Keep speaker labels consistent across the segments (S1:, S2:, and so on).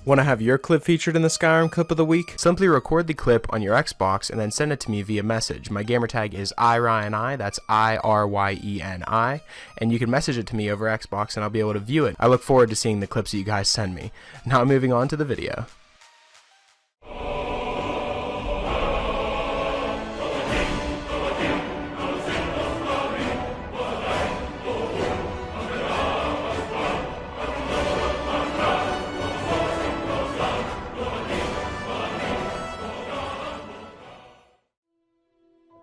S1: Want to have your clip featured in the Skyrim Clip of the Week? Simply record the clip on your Xbox and then send it to me via message. My gamertag is iRyeni, that's IRYENI, and you can message it to me over Xbox and I'll be able to view it. I look forward to seeing the clips that you guys send me. Now moving on to the video.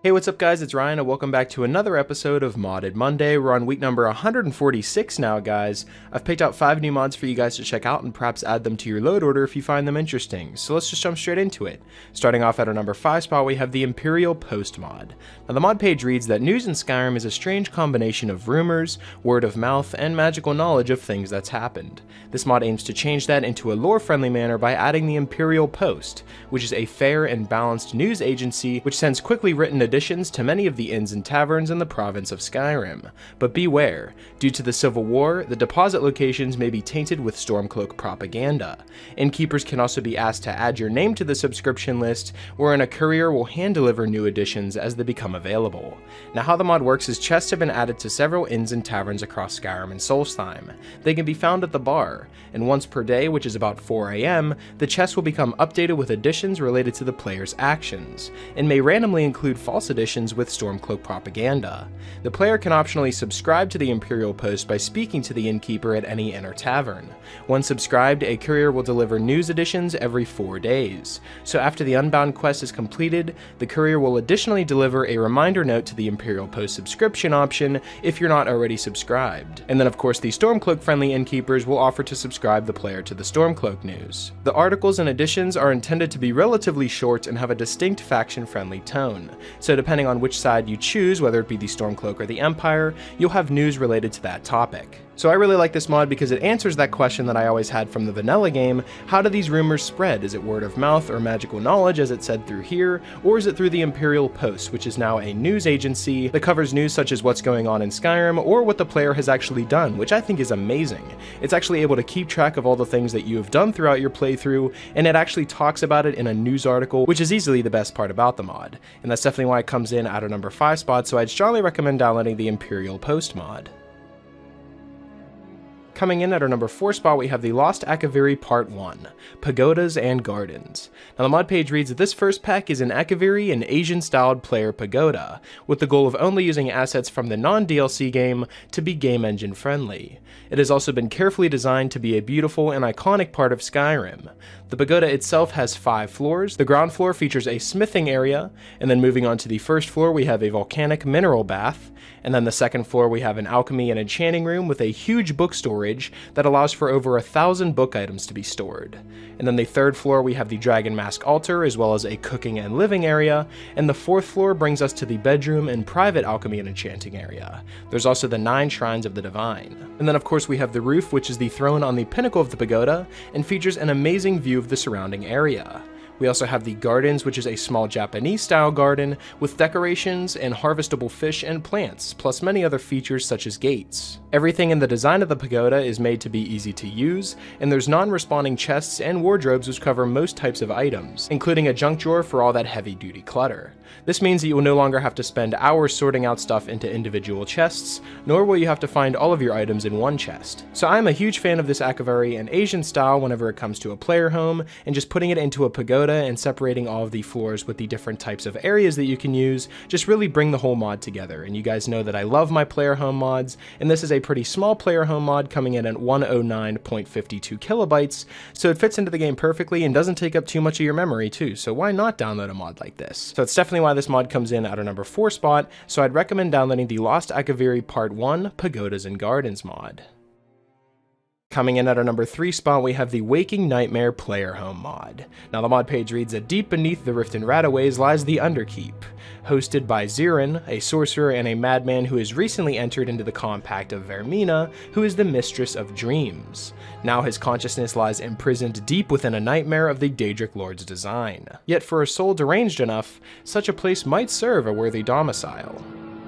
S1: Hey, what's up guys, it's Ryan and welcome back to another episode of Modded Monday. We're on week number 146 now, guys. I've picked out 5 new mods for you guys to check out and perhaps add them to your load order if you find them interesting. So let's just jump straight into it. Starting off at our number 5 spot, we have the Imperial Post mod. Now the mod page reads that news in Skyrim is a strange combination of rumors, word of mouth, and magical knowledge of things that's happened. This mod aims to change that into a lore-friendly manner by adding the Imperial Post, which is a fair and balanced news agency which sends quickly written additions to many of the inns and taverns in the province of Skyrim. But beware, due to the Civil War, the deposit locations may be tainted with Stormcloak propaganda. Innkeepers can also be asked to add your name to the subscription list, wherein a courier will hand-deliver new additions as they become available. Now how the mod works is chests have been added to several inns and taverns across Skyrim and Solstheim. They can be found at the bar, and once per day, which is about 4 AM, the chests will become updated with additions related to the player's actions, and may randomly include false additions with Stormcloak propaganda. The player can optionally subscribe to the Imperial Post by speaking to the innkeeper at any inn or tavern. Once subscribed, a courier will deliver news editions every 4 days. So after the Unbound quest is completed, the courier will additionally deliver a reminder note to the Imperial Post subscription option if you're not already subscribed. And then of course the Stormcloak friendly innkeepers will offer to subscribe the player to the Stormcloak news. The articles and editions are intended to be relatively short and have a distinct faction friendly tone. So depending on which side you choose, whether it be the Stormcloak or the Empire, you'll have news related to that topic. So I really like this mod because it answers that question that I always had from the vanilla game: how do these rumors spread? Is it word of mouth or magical knowledge as it said through here, or is it through the Imperial Post, which is now a news agency that covers news such as what's going on in Skyrim or what the player has actually done, which I think is amazing. It's actually able to keep track of all the things that you have done throughout your playthrough, and it actually talks about it in a news article, which is easily the best part about the mod. And that's definitely why it comes in at our number 5 spot, so I'd strongly recommend downloading the Imperial Post mod. Coming in at our number 4 spot, we have the Lost Akaviri Part 1, Pagodas and Gardens. Now the mod page reads that this first pack is an Akaviri and Asian-styled player pagoda, with the goal of only using assets from the non-DLC game to be game engine friendly. It has also been carefully designed to be a beautiful and iconic part of Skyrim. The pagoda itself has 5 floors. The ground floor features a smithing area, and then moving on to the first floor we have a volcanic mineral bath, and then the second floor we have an alchemy and enchanting room with a huge book storage that allows for over 1,000 book items to be stored. And then the third floor we have the dragon mask altar as well as a cooking and living area, and the fourth floor brings us to the bedroom and private alchemy and enchanting area. There's also the 9 shrines of the divine. And then of course we have the roof, which is the throne on the pinnacle of the pagoda and features an amazing view of the surrounding area. We also have the gardens, which is a small Japanese-style garden with decorations and harvestable fish and plants, plus many other features such as gates. Everything in the design of the pagoda is made to be easy to use, and there's non-responding chests and wardrobes which cover most types of items, including a junk drawer for all that heavy-duty clutter. This means that you will no longer have to spend hours sorting out stuff into individual chests, nor will you have to find all of your items in one chest. So I'm a huge fan of this Akaviri and Asian style whenever it comes to a player home, and just putting it into a pagoda and separating all of the floors with the different types of areas that you can use just really bring the whole mod together. And you guys know that I love my player home mods, and this is a pretty small player home mod coming in at 109.52 kilobytes, so it fits into the game perfectly and doesn't take up too much of your memory too, so why not download a mod like this? So it's definitely why this mod comes in at our number 4 spot, so I'd recommend downloading the Lost Akaviri Part 1 Pagodas and Gardens mod. Coming in at our number 3 spot, we have the Waking Nightmare Player Home mod. Now the mod page reads that deep beneath the Rift and Rataways lies the Underkeep, hosted by Zirin, a sorcerer and a madman who has recently entered into the compact of Vermina, who is the mistress of dreams. Now his consciousness lies imprisoned deep within a nightmare of the Daedric Lord's design. Yet for a soul deranged enough, such a place might serve a worthy domicile.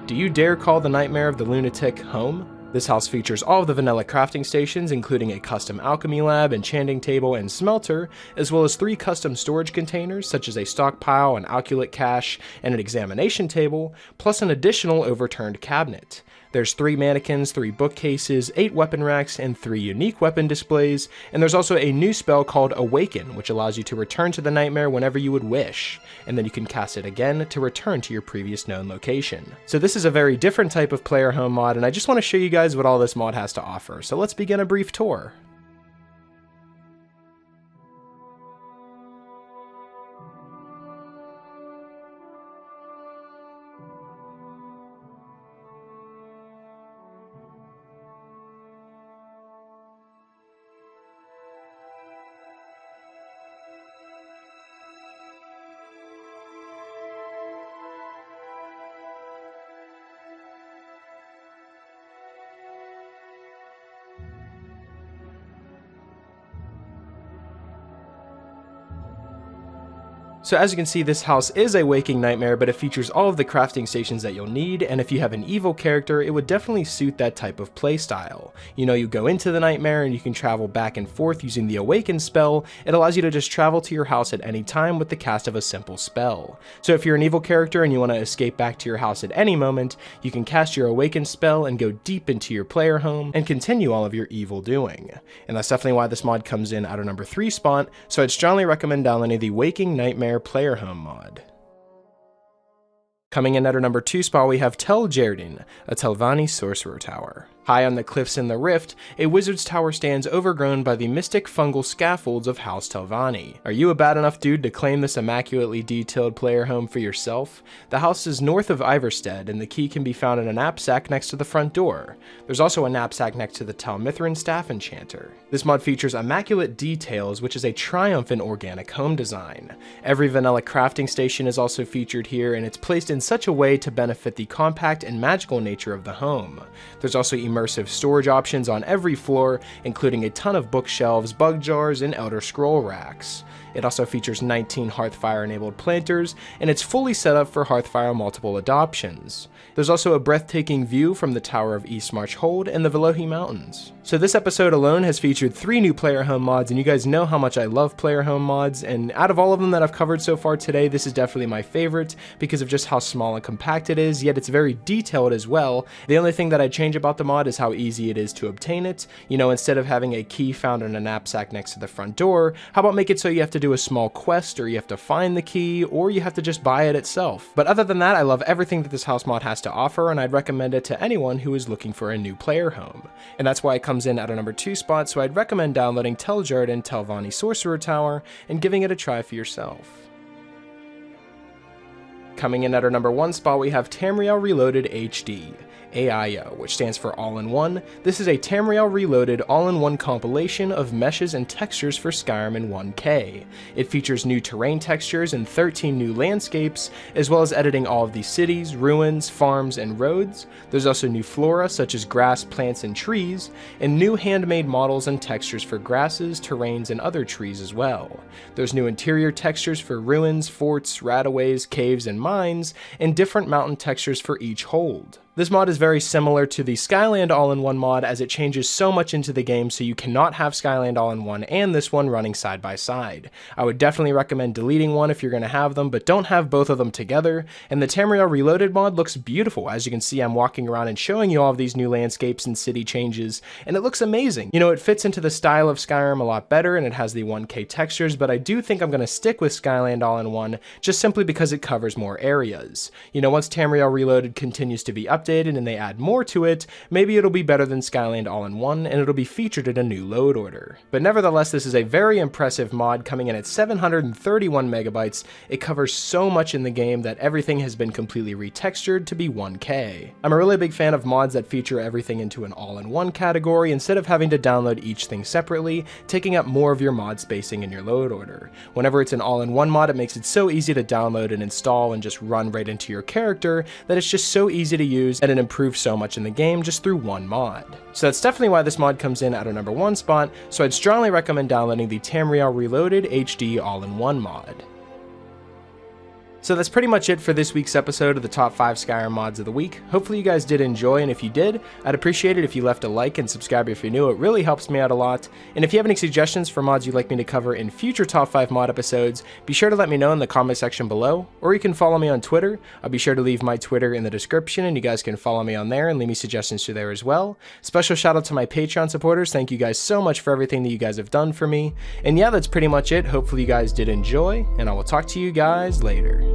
S1: Do you dare call the nightmare of the lunatic home? This house features all of the vanilla crafting stations, including a custom alchemy lab, enchanting table, and smelter, as well as 3 custom storage containers such as a stockpile, an alkulite cache, and an examination table, plus an additional overturned cabinet. There's 3 mannequins, 3 bookcases, 8 weapon racks, and 3 unique weapon displays, and there's also a new spell called Awaken, which allows you to return to the nightmare whenever you would wish, and then you can cast it again to return to your previous known location. So this is a very different type of player home mod, and I just want to show you guys what all this mod has to offer, so let's begin a brief tour. So as you can see, this house is a waking nightmare, but it features all of the crafting stations that you'll need, and if you have an evil character, it would definitely suit that type of playstyle. You know, you go into the nightmare and you can travel back and forth using the Awaken spell. It allows you to just travel to your house at any time with the cast of a simple spell. So if you're an evil character and you want to escape back to your house at any moment, you can cast your Awaken spell and go deep into your player home and continue all of your evil doing. And that's definitely why this mod comes in at our number 3 spot, so I'd strongly recommend downloading the Waking Nightmare player home mod. Coming in at our number 2 spot, we have Jerdein, a Telvanni Sorcerer Tower. High on the cliffs in the Rift, a wizard's tower stands overgrown by the mystic fungal scaffolds of House Telvanni. Are you a bad enough dude to claim this immaculately detailed player home for yourself? The house is north of Iverstead, and the key can be found in a knapsack next to the front door. There's also a knapsack next to the Talmithrin Staff Enchanter. This mod features immaculate details, which is a triumph in organic home design. Every vanilla crafting station is also featured here, and it's placed in such a way to benefit the compact and magical nature of the home. There's also immersive storage options on every floor, including a ton of bookshelves, bug jars, and Elder Scroll racks. It also features 19 Hearthfire-enabled planters, and it's fully set up for Hearthfire multiple adoptions. There's also a breathtaking view from the Tower of Eastmarch Hold and the Velohi Mountains. So this episode alone has featured 3 new player home mods, and you guys know how much I love player home mods, and out of all of them that I've covered so far today, this is definitely my favorite because of just how small and compact it is, yet it's very detailed as well. The only thing that I'd change about the mod is how easy it is to obtain it. You know, instead of having a key found in a knapsack next to the front door, how about make it so you have to do a small quest, or you have to find the key, or you have to just buy it itself. But other than that, I love everything that this house mod has to offer, and I'd recommend it to anyone who is looking for a new player home. And that's why it comes in at our number 2 spot, so I'd recommend downloading Jerdein Telvanni Sorcerer Tower and giving it a try for yourself. Coming in at our number 1 spot, we have Tamriel Reloaded HD. AIO, which stands for All-in-One. This is a Tamriel Reloaded all-in-one compilation of meshes and textures for Skyrim in 1K. It features new terrain textures and 13 new landscapes, as well as editing all of the cities, ruins, farms, and roads. There's also new flora such as grass, plants, and trees, and new handmade models and textures for grasses, terrains, and other trees as well. There's new interior textures for ruins, forts, rataways, caves, and mines, and different mountain textures for each hold. This mod is very similar to the Skyland All-in-One mod, as it changes so much into the game, so you cannot have Skyland All-in-One and this one running side by side. I would definitely recommend deleting one if you're going to have them, but don't have both of them together. And the Tamriel Reloaded mod looks beautiful. As you can see, I'm walking around and showing you all of these new landscapes and city changes, and it looks amazing. You know, it fits into the style of Skyrim a lot better, and it has the 1K textures, but I do think I'm going to stick with Skyland All-in-One, just simply because it covers more areas. You know, once Tamriel Reloaded continues to be updated and they add more to it, maybe it'll be better than Skyland All-in-One, and it'll be featured in a new load order. But nevertheless, this is a very impressive mod, coming in at 731 megabytes. It covers so much in the game that everything has been completely retextured to be 1K. I'm a really big fan of mods that feature everything into an all-in-one category instead of having to download each thing separately, taking up more of your mod spacing in your load order. Whenever it's an all-in-one mod, it makes it so easy to download and install and just run right into your character that it's just so easy to use, and it improves so much in the game just through one mod. So that's definitely why this mod comes in at our number 1 spot, so I'd strongly recommend downloading the Tamriel Reloaded HD All-in-One mod. So that's pretty much it for this week's episode of the top 5 Skyrim mods of the week. Hopefully you guys did enjoy, and if you did, I'd appreciate it if you left a like and subscribe if you're new. It really helps me out a lot. And if you have any suggestions for mods you'd like me to cover in future top 5 mod episodes, be sure to let me know in the comment section below, or you can follow me on Twitter. I'll be sure to leave my Twitter in the description, and you guys can follow me on there and leave me suggestions through there as well. Special shout out to my Patreon supporters. Thank you guys so much for everything that you guys have done for me. And yeah, that's pretty much it. Hopefully you guys did enjoy, and I will talk to you guys later.